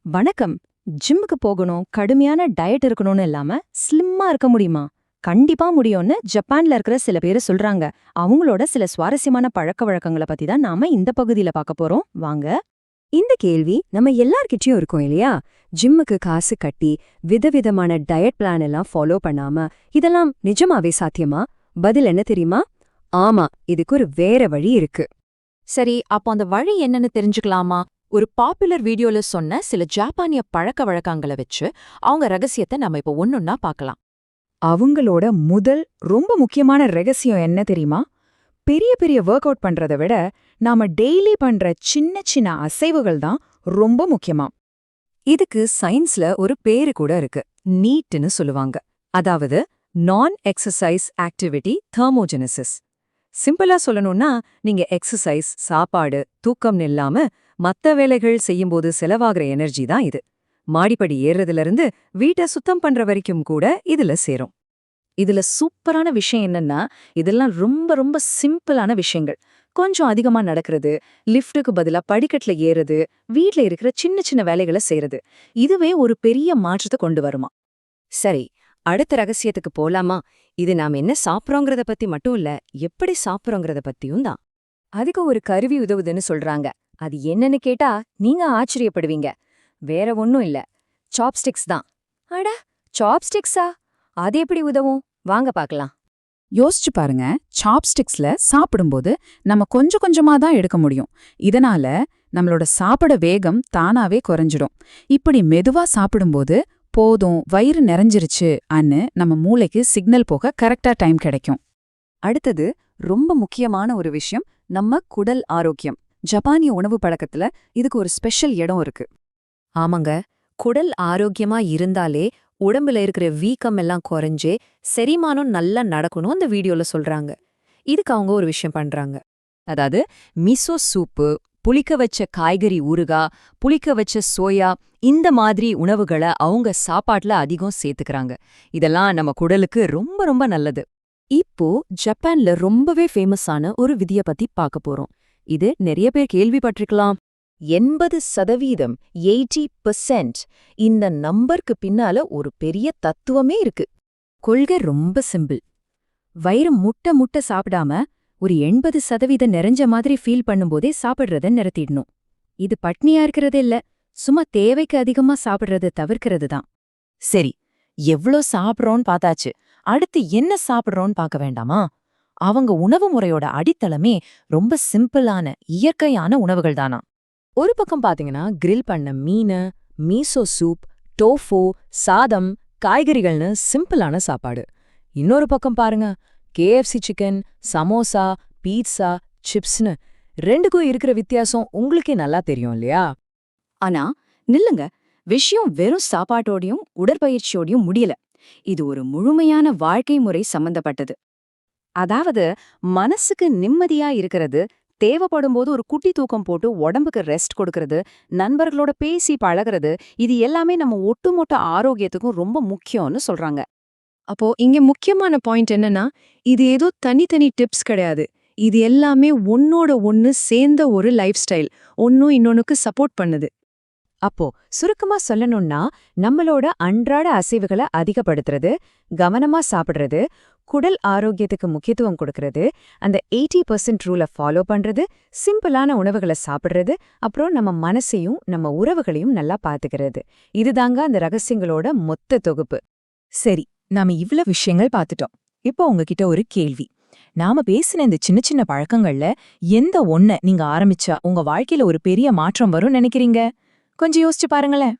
வணக்கம். ஜிம்முக்கு போகணும், கடுமையான டயட் இருக்கணும்னு இல்லாம ஸ்லிம்மா இருக்க முடியுமா? கண்டிப்பா முடியும்னு ஜப்பான்ல இருக்கிற சில பேரு சொல்றாங்க. அவங்களோட சில சுவாரஸ்யமான பழக்கவழக்கங்கள பத்தி தான் நாம இந்த பகுதியில பார்க்க போறோம். வாங்க. இந்த கேள்வி நம்ம எல்லார்கிட்டயும் இருக்கும் இல்லையா? ஜிம்முக்கு காசு கட்டி விதவிதமான டயட் பிளான் எல்லாம் ஃபாலோ பண்ணாம இதெல்லாம் நிஜமாவே சாத்தியமா? பதில் என்ன தெரியுமா? ஆமா, இதுக்கு ஒரு வேற வழி இருக்கு. சரி, அப்போ அந்த வழி என்னன்னு தெரிஞ்சுக்கலாமா? ஒரு பாப்புலர் வீடியோல சொன்ன சில ஜப்பானிய பழக்க வழக்கங்களை வச்சு அவங்க ரகசியத்தை நம்ம இப்போ ஒன்னொன்னா பார்க்கலாம். அவங்களோட முதல் ரொம்ப முக்கியமான ரகசியம் என்ன தெரியுமா? பெரிய பெரிய ஒர்க் அவுட் பண்றதை விட நாம டெய்லி பண்ற சின்ன சின்ன அசைவுகள் தான் ரொம்ப முக்கியமா. இதுக்கு சயின்ஸ்ல ஒரு பேரு கூட இருக்கு, நீட்னு சொல்லுவாங்க. அதாவது நான் எக்ஸசைஸ் ஆக்டிவிட்டி தெர்மோஜெனிசிஸ். சிம்பிளா சொல்லணும்னா, நீங்க எக்ஸசைஸ், சாப்பாடு, தூக்கம்னு இல்லாம மத்த வேலைகள் செய்யும்போது செலவாகிற எனர்ஜி தான் இது. மாடிப்படி ஏறுறதுல இருந்து வீட்டை சுத்தம் பண்ற வரைக்கும் கூட இதுல சேரும். இதுல சூப்பரான விஷயம் என்னன்னா, இதெல்லாம் ரொம்ப ரொம்ப சிம்பிளான விஷயங்கள். கொஞ்சம் அதிகமா நடக்கிறது, லிஃப்ட்டுக்கு பதிலா படிக்கட்டுல ஏறுறது, வீட்ல இருக்கிற சின்ன சின்ன வேலைகளை செய்யறது. இதுவே ஒரு பெரிய மாற்றத்தை கொண்டு வருமா? சரி, அடுத்த ரகசியத்துக்கு போலாமா? இது நாம என்ன சாப்பிட்றோங்கிறத பத்தி மட்டும் இல்ல, எப்படி சாப்பிட்றோங்கிறத பத்தியும் தான். அதுக்கு ஒரு கருவி உதவுதுன்னு சொல்றாங்க. அது என்னன்னு கேட்டா நீங்க ஆச்சரியப்படுவீங்க. வேற ஒன்னும் இல்ல, சாப்ஸ்டிக்ஸ் தான். அட, சாப்ஸ்டிக்ஸா? அது எப்படி உதவும்? வாங்க பார்க்கலாம். யோசிச்சு பாருங்க, சாப்ஸ்டிக்ஸ்ல சாப்பிடும்போது நம்ம கொஞ்சம் கொஞ்சமா தான் எடுக்க முடியும். இதனால நம்மளோட சாப்பிட வேகம் தானாவே குறைஞ்சிடும். இப்படி மெதுவா சாப்பிடும்போது போதும், வயிறு நிறைஞ்சிருச்சு அன்னு நம்ம மூளைக்கு சிக்னல் போக கரெக்டா டைம் கிடைக்கும். அடுத்தது ரொம்ப முக்கியமான ஒரு விஷயம், நம்ம குடல் ஆரோக்கியம். ஜப்பானிய உணவு பழக்கத்துல இதுக்கு ஒரு ஸ்பெஷல் இடம் இருக்கு. ஆமாங்க, குடல் ஆரோக்கியமா இருந்தாலே உடம்புல இருக்கிற வீக்கம் எல்லாம் குறைஞ்சே செரிமானம் நல்லா நடக்கணும் அந்த வீடியோல சொல்றாங்க. இதுக்கு அவங்க ஒரு விஷயம் பண்றாங்க. அதாவது மிசோ சூப்பு, புளிக்க வச்ச காய்கறி ஊறுகா, புளிக்க வச்ச சோயா, இந்த மாதிரி உணவுகளை அவங்க சாப்பாட்டுல அதிகம் சேர்த்துக்கறாங்க. இதெல்லாம் நம்ம குடலுக்கு ரொம்ப ரொம்ப நல்லது. இப்போ ஜப்பான்ல ரொம்பவே ஃபேமஸான ஒரு விதிய பத்தி பார்க்க போறோம். இது நிறைய பேர் கேள்விப்பட்டிருக்கலாம். 80%, 80%. இந்த நம்பருக்கு பின்னால ஒரு பெரிய தத்துவமே இருக்கு. கொள்கை ரொம்ப சிம்பிள். வயிறு முட்டை முட்டை சாப்பிடாம ஒரு 80% நிறைஞ்ச மாதிரி ஃபீல் பண்ணும்போதே சாப்பிடுறத நிறுத்திடணும். இது பட்னியா இருக்கிறது இல்ல, சும்மா தேவைக்கு அதிகமா சாப்பிடுறத தவிர்க்கிறது தான். சரி, எவ்ளோ சாப்பிட்றோன்னு பார்த்தாச்சு. அடுத்து என்ன சாப்பிட்றோன்னு பார்க்க வேண்டாமா? அவங்க உணவு முறையோட அடித்தளமே ரொம்ப சிம்பிளான இயற்கையான உணவுகள் தானா. ஒரு பக்கம் பாத்தீங்கன்னா கிரில் பண்ண மீன், மீசோ சூப், டோஃபோ, சாதம், காய்கறிகள்னு சிம்பிளான சாப்பாடு. இன்னொரு பக்கம் பாருங்க, KFC சிக்கன், சமோசா, பீட்சா, சிப்ஸ்னு. ரெண்டுக்கும் இருக்கிற வித்தியாசம் உங்களுக்கே நல்லா தெரியும் இல்லையா? ஆனா நில்லுங்க, விஷயம் வெறும் சாப்பாட்டோடையும் உடற்பயிற்சியோடையும் முடியல. இது ஒரு முழுமையான வாழ்க்கை முறை சம்பந்தப்பட்டது. அதாவது மனசுக்கு நிம்மதியா இருக்கிறது, தேவைப்படும்போது ஒரு குட்டி தூக்கம் போட்டு உடம்புக்கு ரெஸ்ட் கொடுக்கறது, நண்பர்களோட பேசி பழகிறது, இது எல்லாமே நம்ம ஒட்டுமொத்த ஆரோக்கியத்துக்கும் ரொம்ப முக்கியம்னு சொல்றாங்க. அப்போ இங்க முக்கியமான பாயிண்ட் என்னன்னா, இது ஏதோ தனித்தனி டிப்ஸ் கிடையாது. இது எல்லாமே ஒன்னோட ஒன்னு சேர்ந்த ஒரு லைஃப் ஸ்டைல். ஒன்னும் இன்னொன்னுக்கு சப்போர்ட் பண்ணுது. அப்போ சுருக்கமா சொல்லணும்னா, நம்மளோட அன்றாட அசைவுகளை அதிகப்படுத்துறது, கவனமா சாப்பிடுறது, குடல் ஆரோக்கியத்துக்கு முக்கியத்துவம் கொடுக்கறது, அந்த 80% ரூலை ஃபாலோ பண்றது, சிம்பிளான உணவுகளை சாப்பிடுறது, அப்புறம் நம்ம மனசையும் நம்ம உறவுகளையும் நல்லா பாத்துக்கிறது. இதுதாங்க அந்த ரகசியங்களோட மொத்த தொகுப்பு. சரி, நாம இவ்ளோ விஷயங்கள் பார்த்துட்டோம். இப்போ உங்ககிட்ட ஒரு கேள்வி. நாம பேசின இந்த சின்ன சின்ன பழக்கங்கள்ல எந்த ஒன்ன நீங்க ஆரம்பிச்சா உங்க வாழ்க்கையில ஒரு பெரிய மாற்றம் வரும்னு நினைக்கிறீங்க? கொஞ்சம் யோசிச்சு பாருங்களேன்.